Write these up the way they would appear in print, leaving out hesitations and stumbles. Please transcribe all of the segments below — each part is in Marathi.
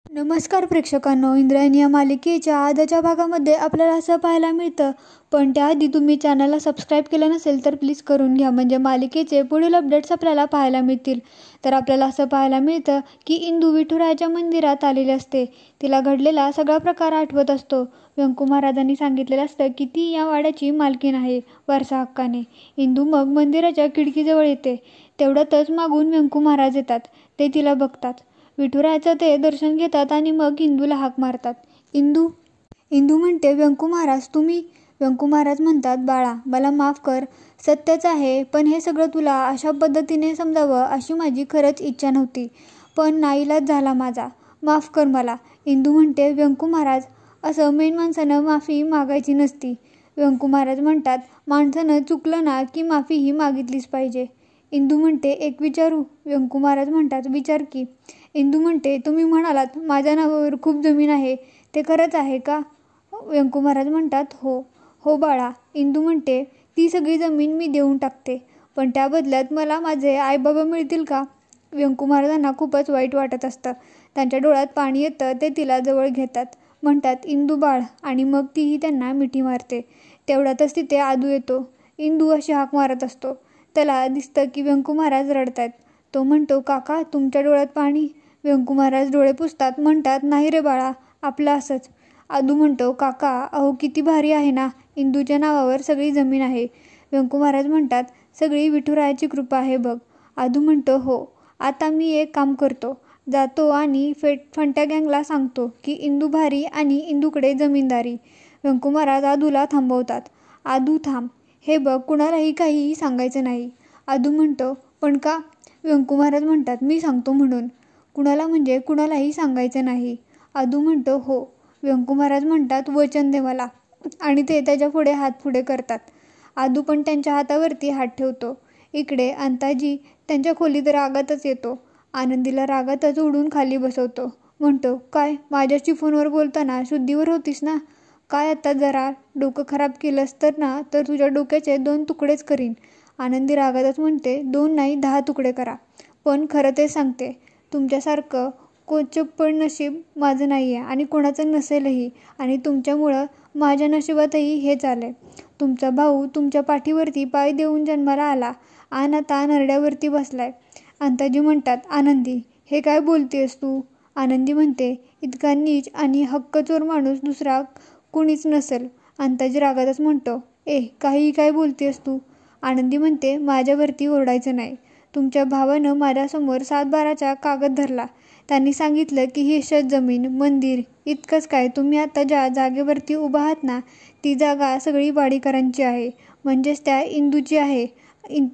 नमस्कार प्रेक्षकांनो, इंद्रायणी या मालिकेच्या आजच्या भागामध्ये आपल्याला असं पाहायला मिळतं. पण त्याआधी तुम्ही चॅनलला सबस्क्राईब केलं नसेल तर प्लीज करून घ्या, म्हणजे मालिकेचे पुढील अपडेट्स आपल्याला पाहायला मिळतील. तर आपल्याला असं पाहायला मिळतं की इंदू विठुरायाच्या मंदिरात आलेली असते. तिला घडलेला सगळा प्रकार आठवत असतो. व्यंकू महाराजांनी सांगितलेलं असतं की ती या वाड्याची मालकीण आहे वारसा हक्काने. इंदू मग मंदिराच्या खिडकीजवळ येते. तेवढ्यातच मागून व्यंकू महाराज येतात. ते तिला बघतात. विठुरायाचं ते दर्शन घेतात आणि मग इंदूला हाक मारतात. इंदू इंदू म्हणते, व्यंकू महाराज तुम्ही? व्यंकू महाराज म्हणतात, बाळा मला माफ कर. सत्यच आहे, पण हे सगळं तुला अशा पद्धतीने समजावं अशी माझी खरंच इच्छा नव्हती. पण नाईलाज झाला माझा. माफ कर मला. इंदू म्हणते, व्यंकू महाराज असं मेन माणसानं माफी मागायची नसती. व्यंकू महाराज म्हणतात, माणसानं चुकलं ना की माफी ही मागितलीच पाहिजे. इंदू म्हणते, एक विचारू? व्यंकू महाराज म्हणतात, विचार की. इंदू म्हणते, तुम्ही म्हणालात माझ्या नावावर खूप जमीन आहे, ते खरंच आहे का? व्यंकू महाराज म्हणतात, हो बाळा. इंदू म्हणते, ती सगळी जमीन मी देऊन टाकते, पण त्या बदल्यात मला माझे आईबाबा मिळतील का? व्यंकू महाराजांना खूपच वाईट वाटत असतं. त्यांच्या डोळ्यात पाणी येतं. ते तिला जवळ घेतात. म्हणतात, इंदू बाळ, आणि मग तीही त्यांना मिठी मारते. तेवढ्यातच तिथे आदू येतो. इंदू अशी हाक मारत असतो. त्याला दिसतं की व्यंकू महाराज रडतायत. तो म्हणतो, काका तुमच्या डोळ्यात पाणी? व्यंकू महाराज डोळे पुसतात. म्हणतात, नाही रे बाळा, आपलं असंच. आदू म्हणतो, काका अहो किती भारी आहे ना, इंदूच्या नावावर सगळी जमीन आहे. व्यंकू महाराज म्हणतात, सगळी विठुरायाची कृपा आहे बघ. आदू म्हणतो, हो. आता मी एक काम करतो, जातो आणि फंट्या गँगला सांगतो की इंदू भारी आणि इंदूकडे जमीनदारी. व्यंकू महाराज आदूला थांबवतात. आदू थांब, हे बघ कुणालाही काहीही सांगायचं नाही. आदू म्हणतो, पण का? व्यंकू महाराज म्हणतात, मी सांगतो म्हणून. कुणाला म्हणजे कुणालाही सांगायचं नाही. आदू म्हणतो, हो. व्यंकू महाराज म्हणतात, वचन दे मला. आणि ते त्याच्या पुढे हात पुढे करतात. आदू पण त्यांच्या हातावरती हात ठेवतो. इकडे अंताजी त्यांच्या खोलीत रागातच येतो. आनंदीला रागातच उडून खाली बसवतो. म्हणतो, काय माझ्याशी फोनवर बोलताना शुद्धीवर होतीस ना? काय आता जरा डोकं खराब केलंस तर ना, तर तुझ्या डोक्याचे 2 तुकडेच करीन. आनंदी रागातच म्हणते, 2 नाही 10 तुकडे करा. पण खरं ते सांगते, तुमच्यासारखं कोचप्पळ नशीब माझं नाही आहे आणि कोणाचं नसेलही. आणि तुमच्यामुळं माझ्या नशिबातही हेच आलंय. तुमचा भाऊ तुमच्या पाठीवरती पाय देऊन जन्माला आला आणि आता नरड्यावरती बसलाय. अंताजी म्हणतात, आनंदी हे काय बोलतेस तू? आनंदी म्हणते, इतका नीच आणि हक्कचोर माणूस दुसरा कुणीच नसेल. अंताजी रागातच म्हणतो, काहीही काय बोलतेस तू? आनंदी म्हणते, माझ्यावरती ओरडायचं नाही. तुमच्या भावानं माझ्यासमोर 7/12चा कागद धरला. त्यांनी सांगितलं की ही शेतजमीन, मंदिर इतकंच काय, तुम्ही आता ज्या जागेवरती उभा आहात ना, ती जागा सगळी वाडीकरांची आहे, म्हणजेच त्या इंदूची आहे.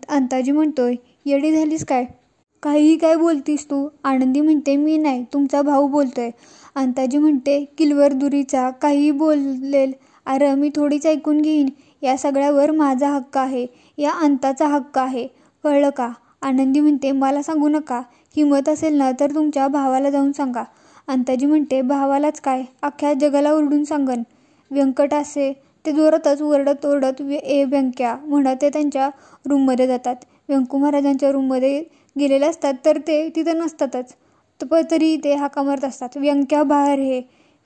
अंताजी म्हणतोय, येडी झालीस काय? काहीही काय बोलतीस तू? आनंदी म्हणते, मी नाही, तुमचा भाऊ बोलतोय. अंताजी म्हणते, किलवर दुरीचा काहीही बोलेल. अरे मी थोडीच ऐकून घेईन. या सगळ्यावर माझा हक्क आहे, या अंताचा हक्क आहे, कळलं का? आनंदी म्हणते, मला सांगू नका. हिंमत असेल ना तर तुमच्या भावाला जाऊन सांगा. अंताजी म्हणते, भावालाच काय, अख्ख्या जगाला ओरडून सांगन. व्यंकट असे ते जोरातच ओरडत व्यंक्या म्हणत ते त्यांच्या रूममध्ये जातात. व्यंकू महाराजांच्या रूममध्ये गेलेले असतात तर ते तिथं नसतातच. तरी ते हाका मारत असतात, व्यंक्या बाहेर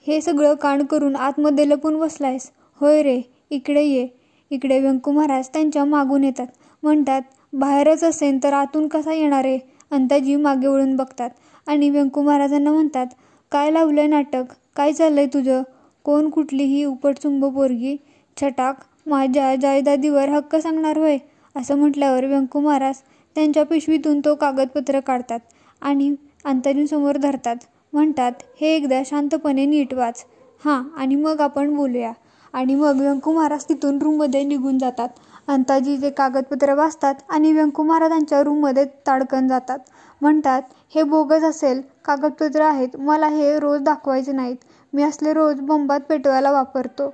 हे सगळं कांड करून आतमध्ये लपून बसलायस? होय रे, इकडे ये. इकडे व्यंकू महाराज त्यांच्या मागून येतात. म्हणतात, बाहेरच असेल तर आतून कसा येणार आहे? अंताजी मागे वळून बघतात आणि व्यंकू महाराजांना म्हणतात, काय लावलंय नाटक? काय चाललंय तुझं? कोण कुठलीही उपटचुंब पोरगी छटाक माझ्या जायदादीवर हक्क सांगणार होय? असं म्हटल्यावर व्यंकू महाराज त्यांच्या पिशवीतून तो कागदपत्र काढतात आणि अंताजींसमोर धरतात. म्हणतात, हे एकदा शांतपणे नीट वाच. हां, आणि मग आपण बोलूया. आणि मग व्यंकू महाराज तिथून रूममध्ये निघून जातात. अंताजी ते कागदपत्र वाचतात आणि व्यंकू महाराजांच्या रूममध्ये ताडकन जातात. म्हणतात, हे बोगस असेल कागदपत्र आहेत, मला हे रोज दाखवायचे नाहीत. मी असले रोज बंबात पेटवायला वापरतो.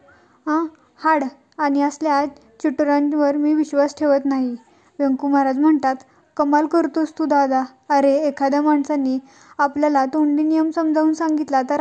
हाड आणि असल्या चिटुरांवर मी विश्वास ठेवत नाही. व्यंकू महाराज म्हणतात, कमाल करतोस तू दादा. अरे एखाद्या माणसांनी आपल्याला तोंडी नियम समजावून सांगितला तर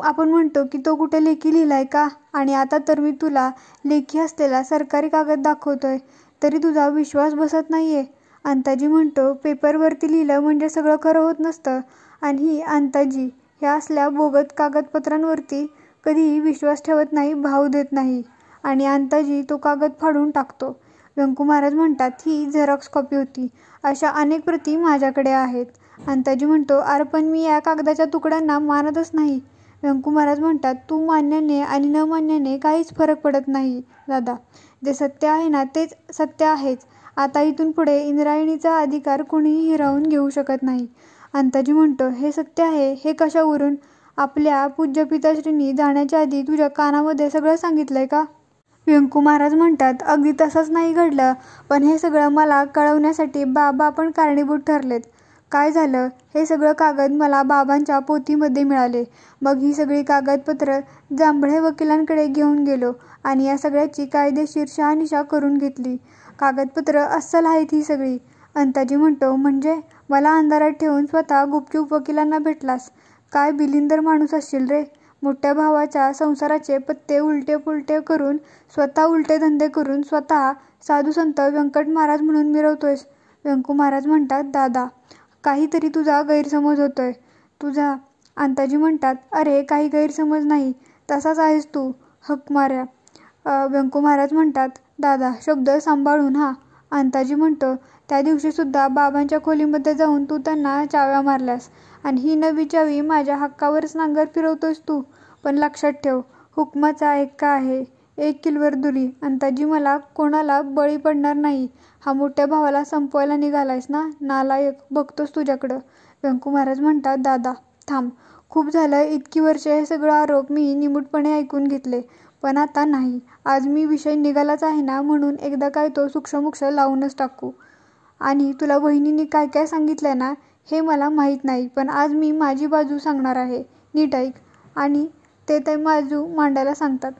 आपण म्हणतो की तो कुठे लेखी लिहिलाय का? आणि आता तर मी तुला लेखी असलेला सरकारी कागद दाखवतोय, तरी तुझा विश्वास बसत नाहीये. अंताजी म्हणतो, पेपरवरती लिहिलं म्हणजे सगळं खरं होत नसतं. आणि ही अंताजी ह्या असल्या बोगत कागदपत्रांवरती कधीही विश्वास ठेवत नाही, भाव देत नाही. आणि अंताजी तो कागद फाडून टाकतो. व्यंकू महाराज म्हणतात, ही झेरॉक्स कॉपी होती. अशा अनेक प्रती माझ्याकडे आहेत. अंताजी म्हणतो, अरे पण मी या कागदाच्या तुकड्यांना मानतच नाही. व्यंकू महाराज म्हणतात, तू मानण्याने आणि न मानण्याने काहीच फरक पडत नाही दादा. जे सत्य आहे ना तेच सत्य आहेच. आता इथून पुढे इंद्रायणीचा अधिकार कोणीही हिरावून घेऊ शकत नाही. अंताजी म्हणतो, हे सत्य आहे हे कशावरून? आपल्या पूज्य पिताश्रींनी जाण्याच्या आधी तुझ्या कानामध्ये सगळं सांगितलंय का? व्यंकू महाराज म्हणतात, अगदी तसंच नाही घडलं, पण हे सगळं मला कळवण्यासाठी बाबा पण कारणीभूत ठरलेत. काय झालं? हे सगळं कागद मला बाबांच्या पोथीमध्ये मिळाले. मग ही सगळी कागदपत्र जांभळे वकिलांकडे घेऊन गेलो आणि या सगळ्याची कायदेशीर शहानिशा करून घेतली. कागदपत्र अस्सल आहेत ही सगळी. अंताजी म्हणतो, म्हणजे मला अंधारात ठेवून स्वतः गुपचूप वकिलांना भेटलास? काय बिलिंदर माणूस असशील रे. मोठ्या भावाच्या संसाराचे पत्ते उलटे पुलटे करून, स्वतः उलटे धंदे करून स्वतः साधू संत व्यंकट महाराज म्हणून मिरवतोयस. व्यंकू महाराज म्हणतात, दादा काहीतरी तुझा गैरसमज होतोय तुझा. अंताजी म्हणतात, अरे काही गैरसमज नाही, तसाच आहेस तू हकमाऱ्या. व्यंकू महाराज म्हणतात, दादा शब्द सांभाळून हा. अंताजी म्हणतो, त्या दिवशीसुद्धा बाबांच्या खोलीमध्ये जाऊन तू त्यांना चाव्या मारल्यास आणि ही नवी चावी माझ्या हक्कावरच नांगर फिरवतोयस तू. पण लक्षात ठेव, हुकमाचा एक्का आहे, एक किलवर दुरी. अंताजी मला कोणाला बळी पडणार नाही. हा मोठ्या भावाला संपवायला निघालायस ना नालायक, बघतोस तुझ्याकडं. व्यंकू महाराज म्हणतात, दादा थांब, खूप झालं, इतकी वर्षे हे सगळं आरोप मी निमूटपणे ऐकून घेतले, पण आता नाही. आज मी विषय निघालाच आहे ना, म्हणून एकदा काय तो सूक्ष्ममुक्ष लावूनच टाकू. आणि तुला वहिनींनी काय काय सांगितलंय ना हे मला माहीत नाही, पण आज मी माझी बाजू सांगणार आहे, नीट ऐक. आणि ते बाजू मांडायला सांगतात.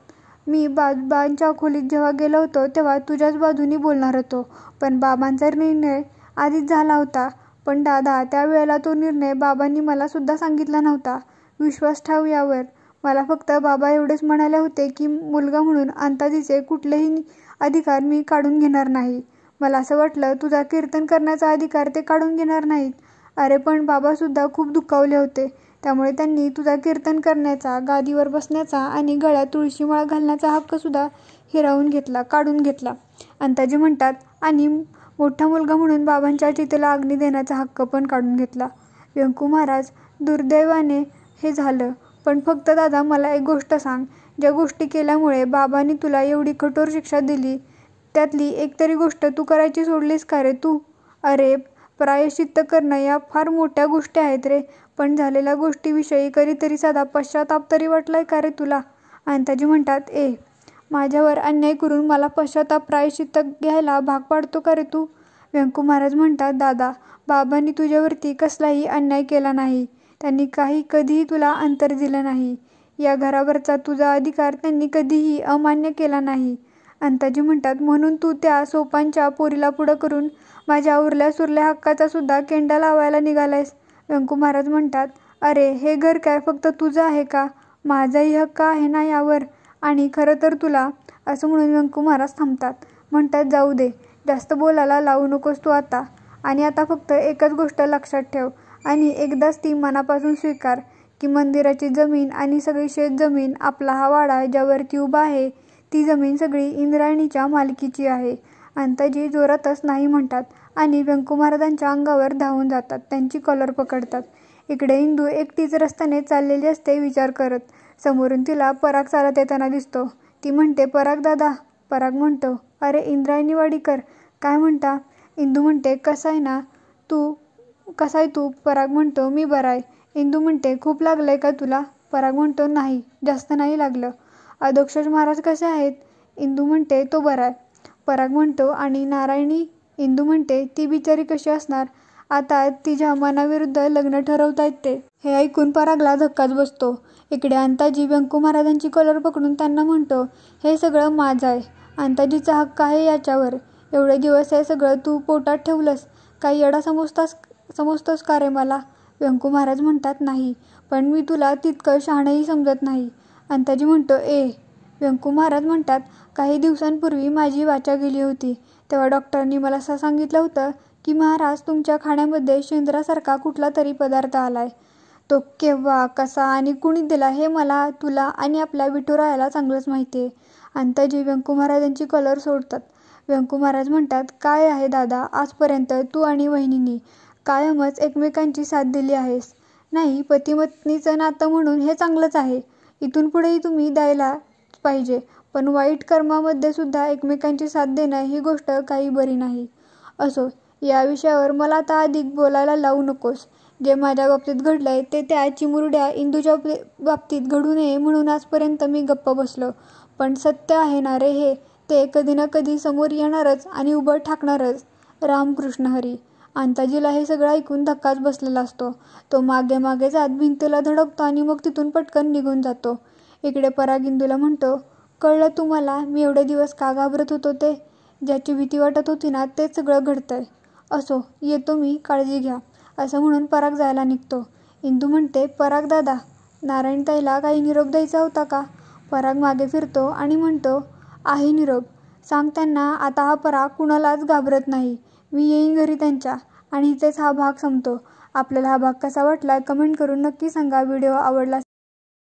मी बाबांच्या खोलीत जेव्हा गेलो होतो तेव्हा तुझ्याच बाजूनी बोलणार होतो, पण बाबांचा निर्णय आधीच झाला होता. पण दादा त्यावेळेला तो निर्णय बाबांनी मला सुद्धा सांगितला नव्हता. विश्वास ठेव यावर. मला फक्त बाबा एवढेच म्हणाले होते की मुलगा म्हणून अंताजीचे कुठलेही अधिकार मी काढून घेणार नाही. मला असं वाटलं तुझा कीर्तन करण्याचा अधिकार ते काढून घेणार नाहीत. अरे पण बाबासुद्धा खूप दुखावले होते, त्यामुळे त्यांनी तुझा कीर्तन करण्याचा, गादीवर बसण्याचा आणि गळ्यात तुळशीमाळा घालण्याचा हक्कसुद्धा हिरावून घेतला, काढून घेतला. अंताजी म्हणतात, आणि मोठा मुलगा म्हणून बाबांच्या चितेला अग्नी देण्याचा हक्क पण काढून घेतला. व्यंकू महाराज, दुर्दैवाने हे झालं, पण फक्त दादा मला एक गोष्ट सांग, ज्या गोष्टी केल्यामुळे बाबांनी तुला एवढी कठोर शिक्षा दिली त्यातली एकतरी गोष्ट तू करायची सोडलीस का रे तू? अरे प्रायश्चित्त करणं या फार मोठ्या गोष्टी आहेत रे, पण झालेल्या गोष्टीविषयी कधीतरी साधा पश्चाताप तरी वाटलाय का रे तुला? अंताजी म्हणतात, माझ्यावर अन्याय करून मला पश्चाताप प्रायश्चित्त घ्यायला भाग पाडतो का रे तू? व्यंकू महाराज म्हणतात, दादा बाबांनी तुझ्यावरती कसलाही अन्याय केला नाही. त्यांनी कधीही तुला अंतर दिलं नाही. या घरावरचा तुझा अधिकार त्यांनी कधीही अमान्य केला नाही. अंताजी म्हणतात, म्हणून तू त्या सोपांच्या पोरीला पुढं करून माझ्या उरल्या सुरल्या हक्काचा सुद्धा केंडा लावायला निघालायस. व्यंकू महाराज म्हणतात, अरे हे घर काय फक्त तुझं आहे का? माझाही हक्क आहे ना यावर. आणि खरं तर तुला, असं म्हणून व्यंकू महाराज थांबतात. म्हणतात, जाऊ दे, जास्त बोलायला लावू नकोस तू आता. आणि आता फक्त एकच गोष्ट लक्षात ठेव आणि एकदाच ती मनापासून स्वीकार की मंदिराची जमीन आणि सगळी शेतजमीन, आपला हा वाडा ज्यावरती उभा आहे, ती जमीन सगळी इंद्रायणीच्या मालकीची आहे. अंताजी जोरातच नाही म्हणतात आणि व्यंकू महाराजांच्या अंगावर धावून जातात, त्यांची कॉलर पकडतात. इकडे इंदू एकटीच रस्त्याने चाललेली असते विचार करत. समोरून तिला पराग चालत येताना दिसतो. ती म्हणते, पराग दादा. पराग म्हणतो, अरे इंद्रायणी वाडीकर, काय म्हणता? इंदू म्हणते, कसा आहे तू? पराग म्हणतो, मी बरा आहे. इंदू म्हणते, खूप लागलंय का तुला? पराग म्हणतो, नाही, जास्त नाही लागलं. अधोक्षज महाराज कसे आहेत? इंदू म्हणते, तो बरा आहे. पराग म्हणतो, आणि नारायणी? इंदू म्हणते, ती बिचारी कशी असणार? आता तिच्या मनाविरुद्ध लग्न ठरवतायत ते. हे ऐकून परागला धक्काच बसतो. इकडे अंताजी व्यंकू महाराजांची कॉलर पकडून त्यांना म्हणतो, हे सगळं माझं आहे. अंताजीचा हक्क आहे याच्यावर. एवढे दिवस हे सगळं तू पोटात ठेवलंस. काही येडा समजतोस का रे मला? व्यंकू महाराज म्हणतात, नाही, पण मी तुला तितकं शहाणंही समजत नाही. अंताजी म्हणतो, व्यंकू महाराज म्हणतात, काही दिवसांपूर्वी माझी वाचा गेली होती. तेव्हा डॉक्टरांनी मला सांगितलं होतं की महाराज, तुमच्या खाण्यामध्ये शेंद्रासारखा कुठला तरी पदार्थ आलाय. तो केव्हा, कसा आणि कुणी दिला हे मला, तुला आणि आपल्या विठुरायाला चांगलंच माहिती आहे. अंताजी व्यंकू महाराजांची कॉलर सोडतात. व्यंकू महाराज म्हणतात, काय आहे दादा, आजपर्यंत तू आणि वहिनींनी कायमच एकमेकांची साथ दिली आहेस. नाही, पतिपत्नीचं नातं म्हणून हे चांगलंच आहे. इथून पुढेही तुम्ही द्यायलाच पाहिजे. पण वाईट कर्मामध्ये सुद्धा एकमेकांची साथ देणं ही गोष्ट काही बरी नाही. असो, या विषयावर मला आता अधिक बोलायला लावू नकोस. जे माझ्या बाबतीत घडलंय ते त्या चिमुरड्या इंदूच्या बाबतीत घडू नये म्हणून आजपर्यंत मी गप्प बसलो. पण सत्य आहे ना रे हे, ते कधी ना कधी समोर येणारच आणि उभं ठाकणारच. रामकृष्ण हरी. अंताजीला हे सगळं ऐकून धक्काच बसलेला असतो. तो मागे मागे जात भिंतीला धडकतो आणि मग तिथून पटकन निघून जातो. इकडे पराग इंदूला म्हणतो, कळलं तुम्हाला मी एवढे दिवस का घाबरत होतो ते? ज्याची भीती वाटत होती ना तेच सगळं घडतंय. असो, येतो मी, काळजी घ्या, असं म्हणून पराग जायला निघतो. इंदू म्हणते, पराग दादा, नारायणताईला काही निरोप द्यायचा होता का? पराग मागे फिरतो आणि म्हणतो, आहे निरोप. सांग त्यांना आता हा पराग कुणालाच घाबरत नाही. मी येईन घरी त्यांच्या. आणि इथेच हा भाग संपतो. आपल्याला हा भाग कसा वाटला कमेंट करून नक्की सांगा. व्हिडिओ आवडला